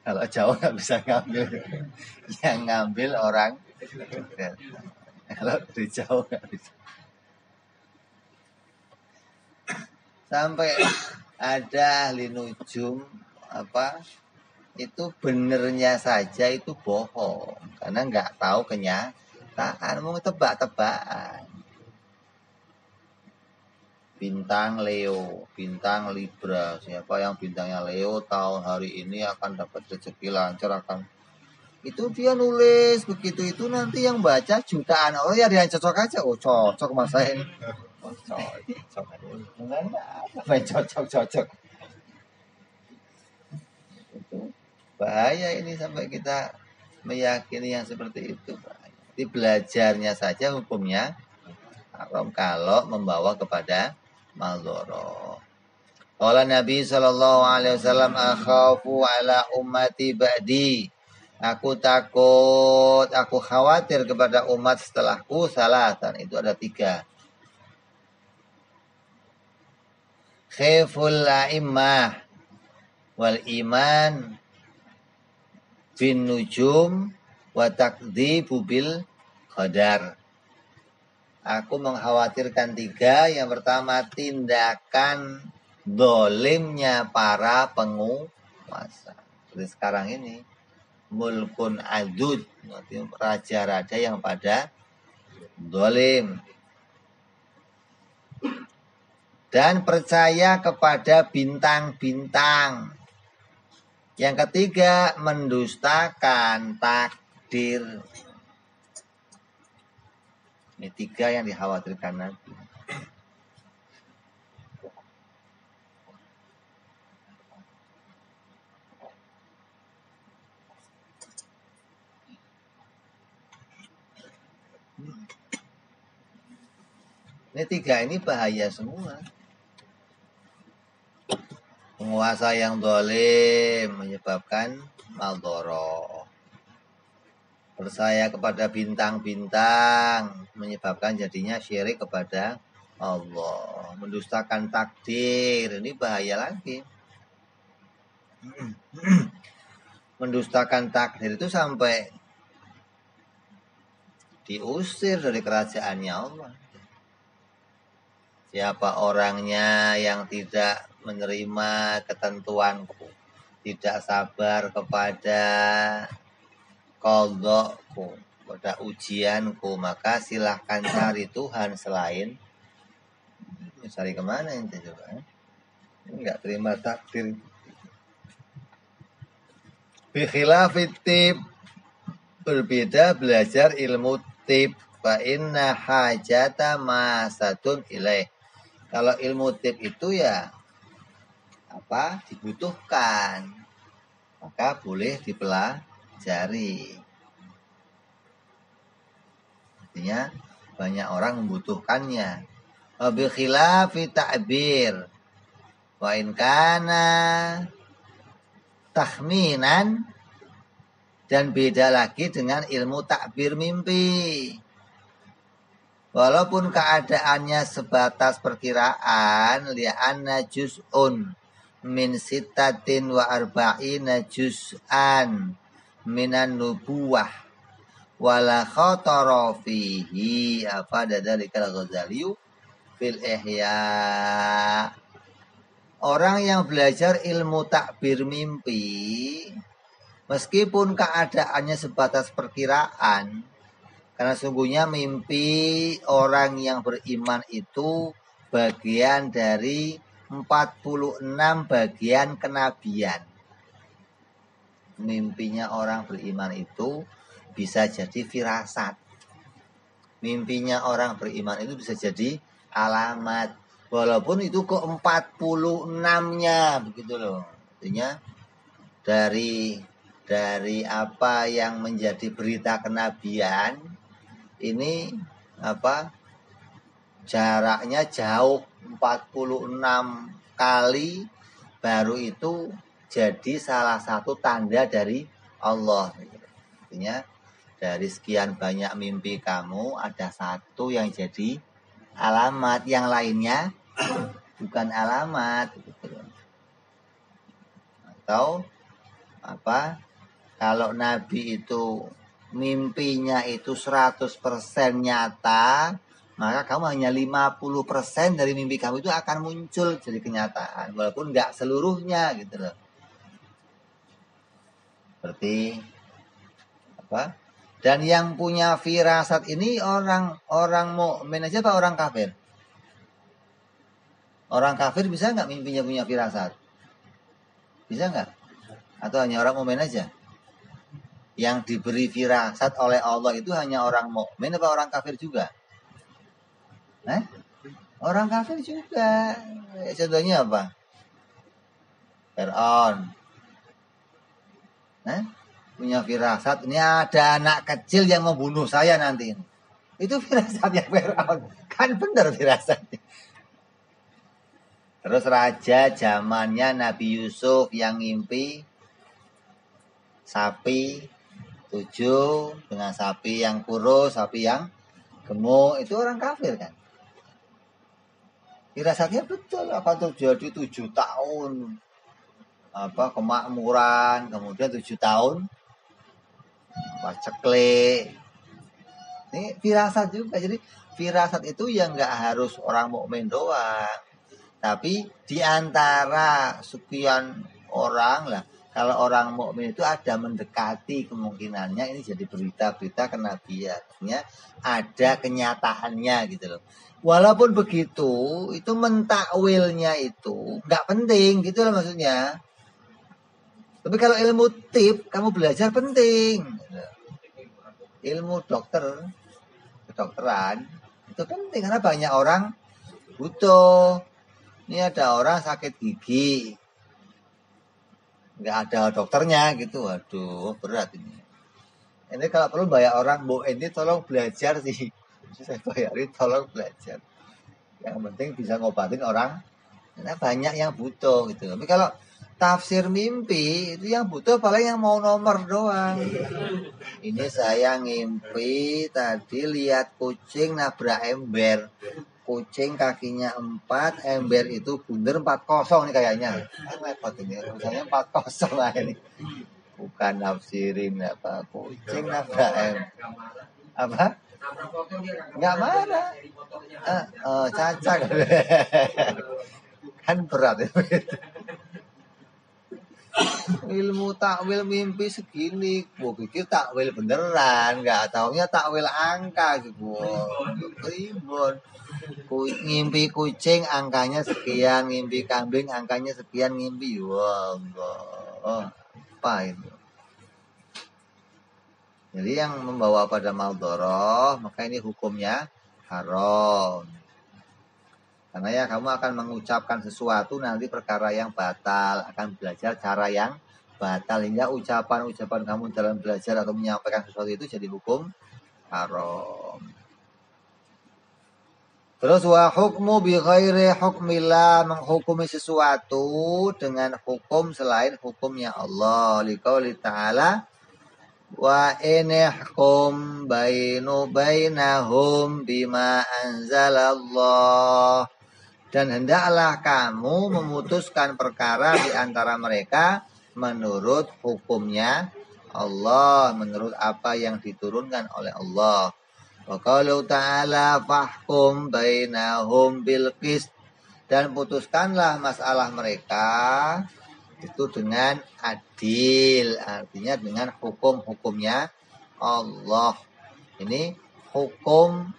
Kalau jauh nggak bisa ngambil. Yang ngambil orang. Kalau dari jauh nggak bisa. Sampai ada ahli nujum itu benernya saja itu bohong, karena nggak tahu kenyataan, mau tebak-tebakan. Bintang Leo, bintang Libra, siapa yang bintangnya Leo tahun hari ini akan dapat rezeki lancar, akan itu dia nulis begitu, itu nanti yang baca jutaan orang, ya dia cocok aja. Oh cocok mas saya ini. Oh, cocok. Cocok. Itu bahaya ini, sampai kita meyakini yang seperti itu. Jadi belajarnya saja hukumnya haram kalau membawa kepada maldoroh. Qala Nabi sallallahu alaihi wasallam, akhafu ala ummati ba'di. Aku takut, aku khawatir kepada umat setelahku salatan. Itu ada 3. Khiful la'immah wal iman bin nujum wa takdzibu bil qadar. Aku mengkhawatirkan 3. Yang pertama, tindakan dolimnya para penguasa. Seperti sekarang ini, mulkun adud, raja-raja yang pada dolim. Dan percaya kepada bintang-bintang. Yang ketiga, mendustakan takdir. Ini 3 yang dikhawatirkan Nabi. Ini 3 ini bahaya semua. Penguasa yang zalim menyebabkan maldoroh. Percaya kepada bintang-bintang menyebabkan jadinya syirik kepada Allah. Mendustakan takdir, ini bahaya lagi. Mendustakan takdir itu sampai diusir dari kerajaannya Allah. Siapa orangnya yang tidak menerima ketentuanku, tidak sabar kepada qadhaku, pada ujianku, maka silahkan cari Tuhan selain. Cari kemana ente coba? Enggak terima takdir. Bi khilafit tib, berbeda belajar ilmu tib. Fa inna hajata masatun ilaih. Kalau ilmu tib itu ya dibutuhkan, maka boleh dipelajari. Artinya banyak orang membutuhkannya. Bi khilafi ta'bir wa in kana takhminan, dan beda lagi dengan ilmu takbir mimpi. Walaupun keadaannya sebatas perkiraan, li'anna juz'un min sittatin wa arba'ina juz'an minan nubuwah wala khatara fihi dzalika al-Ghazali fil Ihya. Orang yang belajar ilmu takbir mimpi, meskipun keadaannya sebatas perkiraan, karena sungguhnya mimpi orang yang beriman itu bagian dari 46 bagian kenabian. Mimpinya orang beriman itu bisa jadi firasat. Mimpinya orang beriman itu bisa jadi alamat. Walaupun itu ke 46-nya begitu loh. Artinya dari apa yang menjadi berita kenabian ini jaraknya jauh 46 kali, baru itu jadi salah satu tanda dari Allah. Artinya dari sekian banyak mimpi kamu ada satu yang jadi alamat, yang lainnya bukan alamat. Atau kalau Nabi itu mimpinya itu 100% nyata, maka kamu hanya 50% dari mimpi kamu itu akan muncul jadi kenyataan, walaupun nggak seluruhnya gitu loh. Seperti dan yang punya firasat ini orang mukmin aja apa orang kafir? Orang kafir bisa nggak mimpinya punya firasat? Bisa nggak? Atau hanya orang mukmin aja? Yang diberi firasat oleh Allah itu hanya orang mukmin apa orang kafir juga? Orang kafir juga. Contohnya apa? Fir'aun. Punya firasat, ini ada anak kecil yang mau bunuh saya nanti. Itu firasatnya Fir'aun. Kan benar firasatnya. Terus raja zamannya Nabi Yusuf yang ngimpi sapi 7 dengan sapi yang kurus, sapi yang gemuk, itu orang kafir kan. Firasatnya betul, apa terjadi 7 tahun kemakmuran, kemudian 7 tahun paceklik. Ini firasat juga. Jadi firasat itu yang nggak harus orang mukmin doang, tapi di antara sekian orang lah, kalau orang mukmin itu ada mendekati kemungkinannya ini jadi berita-berita kenabian. Artinya ada kenyataannya gitu loh. Walaupun begitu, itu mentakwilnya itu nggak penting gitu loh maksudnya. Tapi kalau ilmu tip kamu belajar penting. ilmu kedokteran itu penting karena banyak orang butuh. Ini ada orang sakit gigi, nggak ada dokternya gitu, waduh berat ini. Ini kalau perlu banyak orang, Bu, ini tolong belajar sih. Saya bayarin, tolong belajar. Yang penting bisa ngobatin orang, karena banyak yang butuh gitu. Tapi kalau tafsir mimpi itu yang butuh paling yang mau nomor doang. Ini saya ngimpi tadi lihat kucing nabrak ember. Kucing kakinya 4, ember itu bundar 4-0 nih kayaknya. Repot ini, misalnya 4-0 lah ini. Bukan nafsirin apa, kucing nabrak ember. Apa? Nggak marah. Caca. Kan berat itu. Ilmu takwil mimpi segini, gua pikir takwil beneran, nggak taunya takwil angka gitu. Ribon. Ngimpi kucing angkanya sekian, ngimpi kambing angkanya sekian, ngimpi wah enggak. Apa itu? Jadi yang membawa pada maldoroh, maka ini hukumnya haram. Karena ya kamu akan mengucapkan sesuatu nanti perkara yang batal, akan belajar cara yang batal hingga ucapan-ucapan kamu dalam belajar atau menyampaikan sesuatu itu jadi hukum haram. Terus wa hukmu bi ghairi hukmillah, menghukumi sesuatu dengan hukum selain hukumnya Allah. Liqauli ta'ala wa inihkum bainahum bima anzalallah. Dan hendaklah kamu memutuskan perkara di antara mereka menurut hukumnya Allah, menurut apa yang diturunkan oleh Allah. Wa qalu ta'ala fahkum bainahum bil qist, dan putuskanlah masalah mereka itu dengan adil, artinya dengan hukum-hukumnya Allah. Ini hukum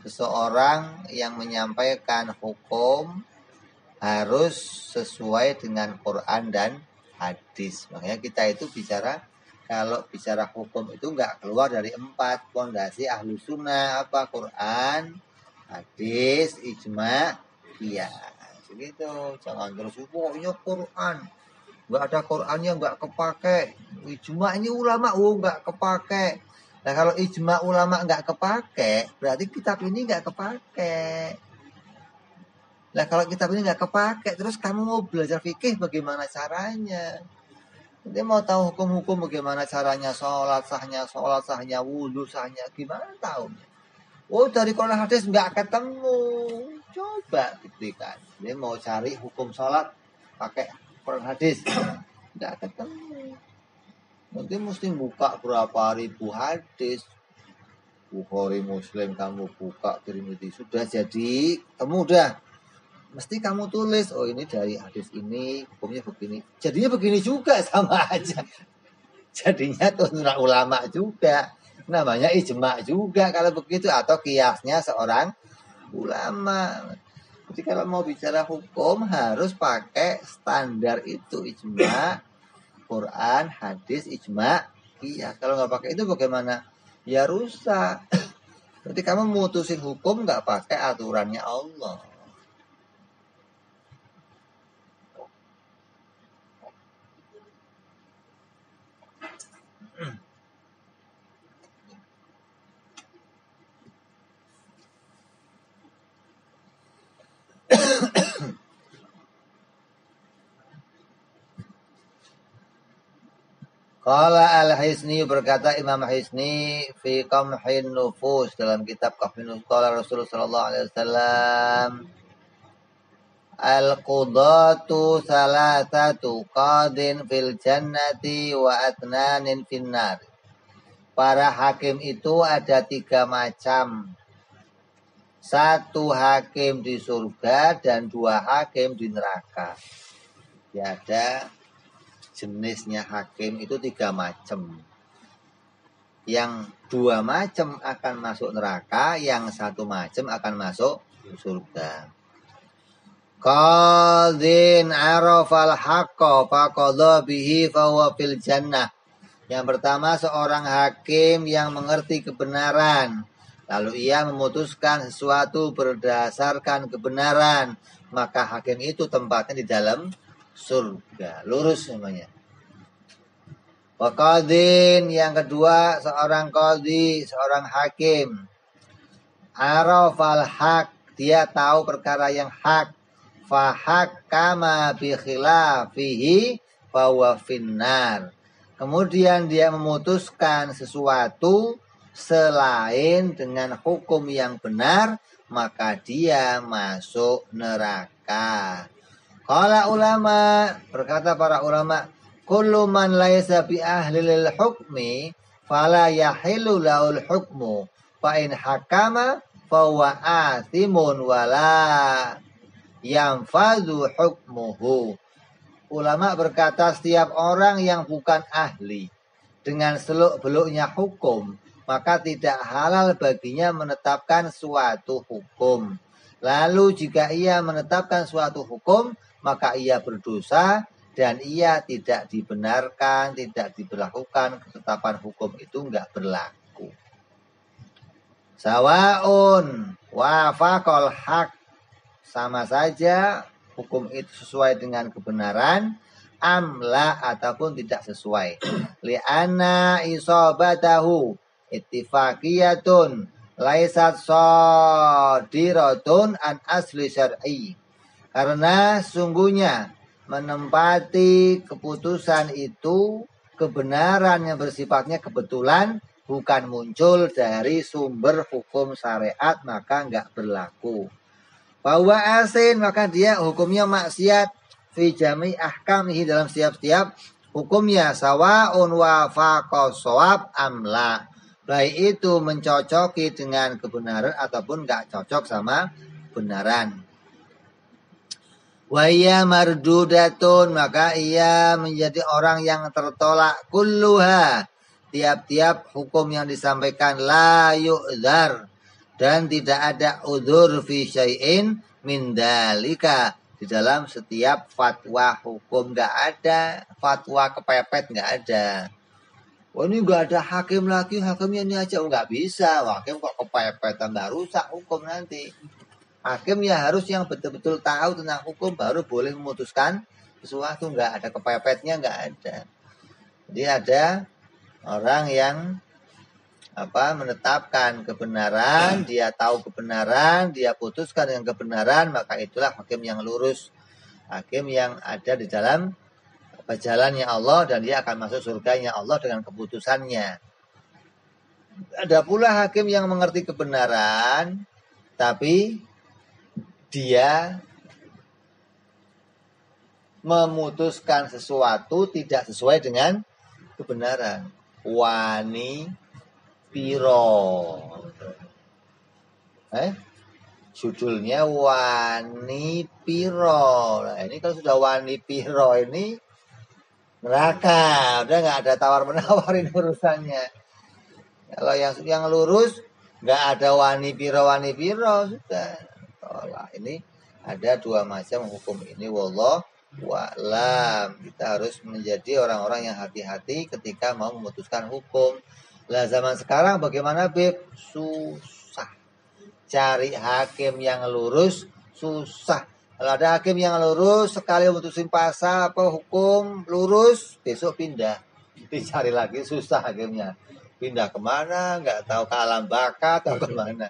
seseorang yang menyampaikan hukum harus sesuai dengan Quran dan hadis. Makanya kita itu kalau bicara hukum itu nggak keluar dari 4 pondasi ahlu sunnah, apa Quran, hadis, ijma, qiyas. Gitu. Jangan terus pokoknya Quran, nggak ada Qurannya nggak kepake. Ijma ini ulama nggak kepake. Nah kalau ijma ulama nggak kepake, berarti kitab ini nggak kepake. Nah kalau kitab ini nggak kepake, terus kamu mau belajar fikih bagaimana caranya? Dia mau tahu hukum-hukum bagaimana caranya sholat sahnya, wudhu sahnya, gimana tahu? Oh dari Quran hadis nggak ketemu, coba buktikan. Dia mau cari hukum sholat pakai Quran hadis, nggak ketemu. Nanti mesti buka berapa ribu hadis. Bukhari, Muslim kamu buka, Tirmidzi, sudah jadi temu udah. Mesti kamu tulis, oh ini dari hadis ini, hukumnya begini. Jadinya begini juga, sama aja. Jadinya tuntunan ulama juga. Namanya ijma juga kalau begitu, atau kiasnya seorang ulama. Jadi kalau mau bicara hukum harus pakai standar itu, ijma, Quran, hadis, ijma, iya. Kalau nggak pakai itu bagaimana? Ya rusak. Berarti kamu mutusin hukum nggak pakai aturannya Allah. Qala al-Hisni, berkata Imam Hisni fi Qamhin Nufus, dalam kitab Qamhin Nufus, qala Rasulullah sallallahu alaihi wasallam al-qudatu salatatu qadin fil jannati wa atnanin finnar. Para hakim itu ada 3 macam. 1 hakim di surga dan 2 hakim di neraka. Ya, ada jenisnya hakim itu 3 macam. Yang 2 macam akan masuk neraka, yang 1 macam akan masuk surga. Qadhin arafal haqqa faqadha bihi fahuwa fil jannah. Yang pertama, seorang hakim yang mengerti kebenaran, lalu ia memutuskan sesuatu berdasarkan kebenaran, maka hakim itu tempatnya di dalam surga. Lurus namanya. Wa qadhin, yang kedua, seorang qadhi, seorang hakim. Arafal haq, dia tahu perkara yang hak. Fahakkama bi khilafihi fahuwa finnar. Kemudian dia memutuskan sesuatu selain dengan hukum yang benar, maka dia masuk neraka. Qala ulama, berkata para ulama, kullu man laisa bi ahlil hukmi fala yahilu lahul hukmu fa in hakama fa huwa athimun wala yanfadhu hukmuhu. Ulama berkata setiap orang yang bukan ahli dengan seluk-beluknya hukum, maka tidak halal baginya menetapkan suatu hukum. Lalu jika ia menetapkan suatu hukum, maka ia berdosa dan ia tidak dibenarkan, tidak diberlakukan, ketetapan hukum itu enggak berlaku. Sawaun wafaqal haq, sama saja hukum itu sesuai dengan kebenaran, amla ataupun tidak sesuai. Li'anna isobatahu ittifaqiyatun laisat sadiratun an asli syar'i. Karena sungguhnya menempati keputusan itu, kebenaran yang bersifatnya kebetulan, bukan muncul dari sumber hukum syariat, maka enggak berlaku. Bahwa asin, maka dia hukumnya maksiat fi jami ahkamihi, dalam setiap hukumnya, sawaun wafaqa shawab amla, baik itu mencocoki dengan kebenaran ataupun enggak cocok sama kebenaran. Wa hiya mardudatun, maka ia menjadi orang yang tertolak, kulluha, tiap-tiap hukum yang disampaikan, la yu'dzar, dan tidak ada udzur fi syai'in min dalika, di dalam setiap fatwa hukum enggak ada fatwa kepepet, enggak ada. Oh ini enggak ada hakim lagi, hakimnya ini aja, enggak bisa. Hakim kok kepepet, tambah rusak hukum nanti. Hakim ya harus yang betul-betul tahu tentang hukum baru boleh memutuskan sesuatu, enggak ada kepepetnya, enggak ada. Jadi ada orang yang menetapkan kebenaran, dia tahu kebenaran, dia putuskan dengan kebenaran, maka itulah hakim yang lurus, hakim yang ada di dalam jalannya Allah, dan dia akan masuk surganya Allah dengan keputusannya. Ada pula hakim yang mengerti kebenaran, tapi dia memutuskan sesuatu tidak sesuai dengan kebenaran. Wani piro, judulnya wani piro. Nah, ini kalau sudah wani piro ini neraka, udah nggak ada tawar menawar ini urusannya. Kalau yang lurus nggak ada wani piro sudah tolak. Ini ada dua macam hukum ini, wallah wa'lam. Kita harus menjadi orang-orang yang hati-hati ketika mau memutuskan hukum. Lah zaman sekarang bagaimana, Beb? Susah. Cari hakim yang lurus susah. Kalau ada hakim yang lurus, sekali memutusin pasal apa hukum lurus, besok pindah. Dicari lagi susah hakimnya. Pindah kemana? Nggak tahu, ke alam baka atau kemana.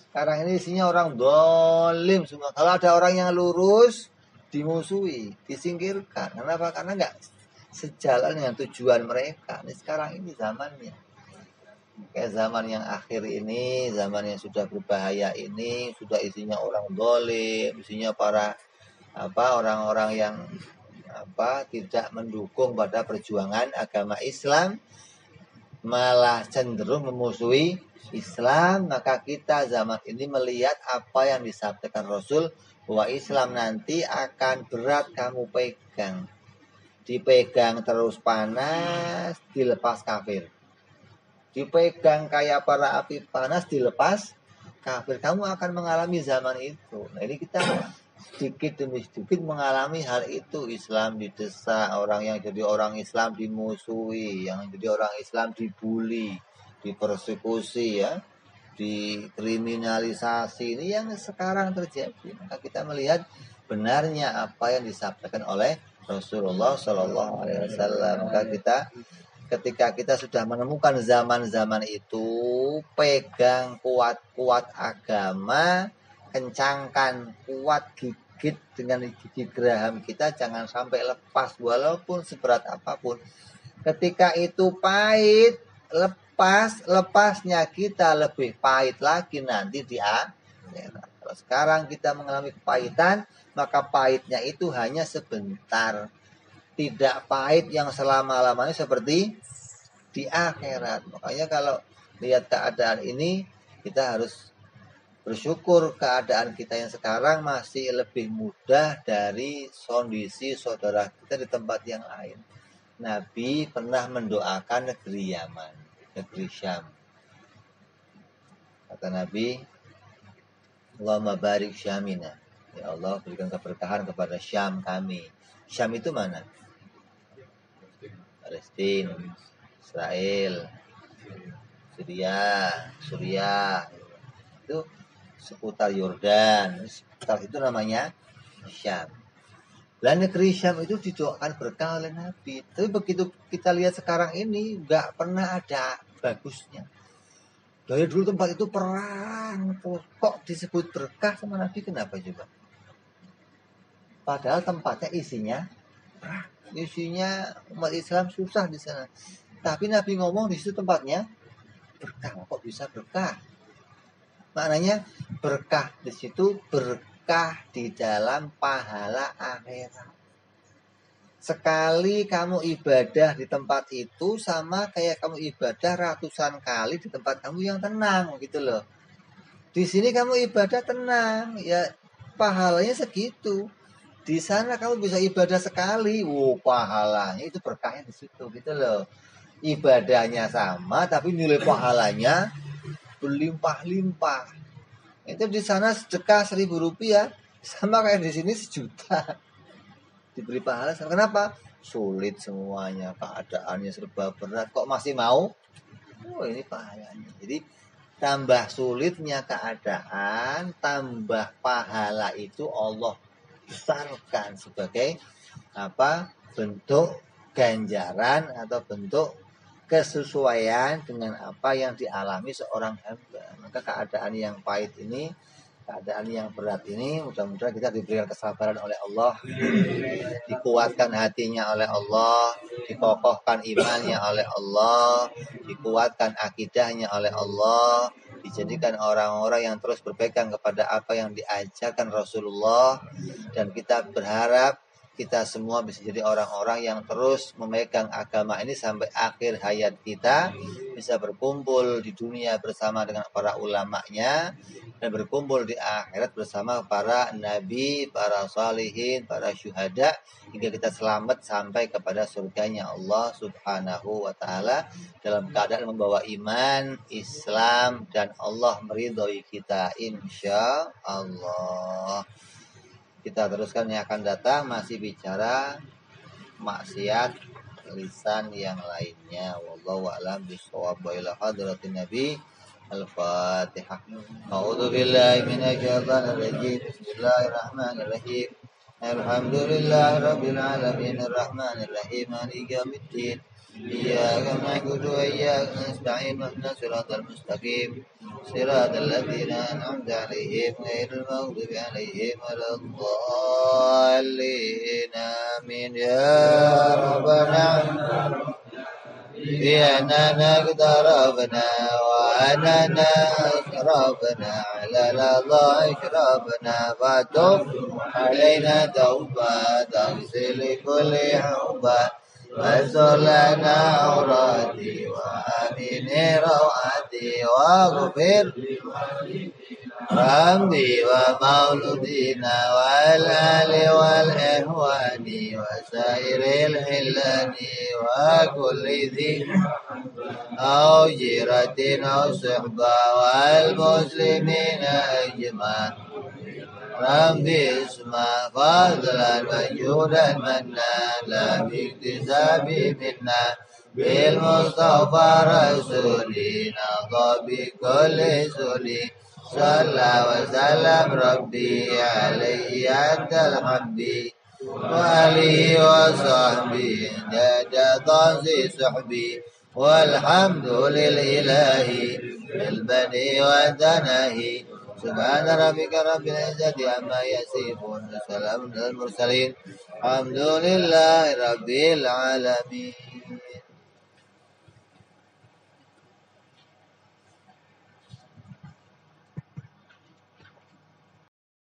Sekarang ini isinya orang dolim semua. Kalau ada orang yang lurus, dimusuhi, disingkirkan. Kenapa? Karena nggak sejalan dengan tujuan mereka. Ini sekarang ini zamannya, kayak zaman yang akhir ini, zaman yang sudah berbahaya ini, sudah isinya orang dolim, isinya para orang-orang yang tidak mendukung pada perjuangan agama Islam, malah cenderung memusuhi Islam. Maka kita zaman ini melihat apa yang disampaikan Rasul, bahwa Islam nanti akan berat kamu pegang. Dipegang terus panas, dilepas kafir. Dipegang kayak para api panas, dilepas kafir. Kamu akan mengalami zaman itu. Nah ini kita sedikit demi sedikit mengalami hal itu. Islam didesak, orang yang jadi orang Islam dimusuhi, yang jadi orang Islam dibully, dipersekusi ya, dikriminalisasi. Ini yang sekarang terjadi. Maka kita melihat benarnya apa yang disampaikan oleh Rasulullah Shallallahu Alaihi Wasallam. Maka ketika kita sudah menemukan zaman-zaman itu, pegang kuat-kuat agama, kencangkan kuat, gigit dengan gigi geraham kita, jangan sampai lepas walaupun seberat apapun. Ketika itu pahit, lepasnya kita lebih pahit lagi nanti di akhirat. Kalau sekarang kita mengalami kepahitan, maka pahitnya itu hanya sebentar. Tidak pahit yang selama-lamanya seperti di akhirat. Makanya kalau lihat keadaan ini, kita harus bersyukur keadaan kita yang sekarang masih lebih mudah dari kondisi saudara kita di tempat yang lain. Nabi pernah mendoakan negeri Yaman, negeri Syam. Kata Nabi, Allahumma barik Syamina. Ya Allah, berikan keberkahan kepada Syam kami. Syam itu mana? Palestina, Israel, Suriah. Itu seputar Yordan. Seputar itu namanya Syam. Dan negeri Syam itu didoakan berkah oleh Nabi. Tapi begitu kita lihat sekarang ini, nggak pernah ada bagusnya. Dari dulu tempat itu perang, kok disebut berkah sama Nabi, kenapa coba? Padahal tempatnya isinya umat Islam susah di sana. Tapi Nabi ngomong di situ tempatnya berkah. Kok bisa berkah? Maknanya berkah di situ, berkah di dalam pahala akhirat. Sekali kamu ibadah di tempat itu sama kayak kamu ibadah ratusan kali di tempat kamu yang tenang gitu loh. Di sini kamu ibadah tenang, ya pahalanya segitu. Di sana kamu bisa ibadah sekali, pahalanya itu berkahnya di situ gitu loh. Ibadahnya sama tapi nilai pahalanya berlimpah-limpah. Itu di sana sedekah 1.000 rupiah sama kayak di sini 1 juta. Diberi pahala. Kenapa? Sulit semuanya, keadaannya serba berat, kok masih mau? Ini pahalanya. Jadi tambah sulitnya keadaan, tambah pahala itu Allah besarkan sebagai bentuk ganjaran atau bentuk kesesuaian dengan apa yang dialami seorang hamba. Maka keadaan yang pahit ini, keadaan yang berat ini, mudah-mudahan kita diberikan kesabaran oleh Allah, dikuatkan hatinya oleh Allah, dikokohkan imannya oleh Allah, dikuatkan akidahnya oleh Allah, dijadikan orang-orang yang terus berpegang kepada apa yang diajarkan Rasulullah. Dan kita berharap kita semua bisa jadi orang-orang yang terus memegang agama ini sampai akhir hayat kita, bisa berkumpul di dunia bersama dengan para ulamanya, dan berkumpul di akhirat bersama para nabi, para salihin, para syuhada, hingga kita selamat sampai kepada surganya Allah Subhanahu wa ta'ala dalam keadaan membawa iman, Islam, dan Allah meridhoi kita insya Allah. Kita teruskan yang akan datang, masih bicara maksiat lisan yang lainnya. Wallahu a'lam bishawab. Wa ila hadratin nabi. Al-Fatihah. A'udzu billahi minasyaitonir rajim. Bismillahirrahmanirrahim. Alhamdulillahi rabbil alamin arrahmanir rahim maliki yaumiddin. Iyyaka na'budu wa iyyaka nasta'in ihdinas siratal mustaqim. Siratal ladzina an'amta 'alaihim ghairil maghdubi 'alaihim waladdallin. Amin ya rabbana. بأننا اقتربنا وأننا أقربنا على الله إقربنا فتب علينا توبة تغسل كل حوبة واستر لنا عوراتي وآمن روعتي واغفر ربي ومولودنا والآل والإخوان وسائر الحلان وكل ذي أو جيرة أو صحبة والمسلمين أجمعين ربي اسمع فضلا وجودا منا لا باكتساب منا بالمصطفى رسولي نضى بكل سولي صلى وسلم ربي عليه عند الحبي وآله وصحبه جاد طاسي صحبي والحمد للإله بالبدء والتناهي سبحان ربك رب العزة عما يصفون وسلام على المرسلين الحمد لله رب العالمين.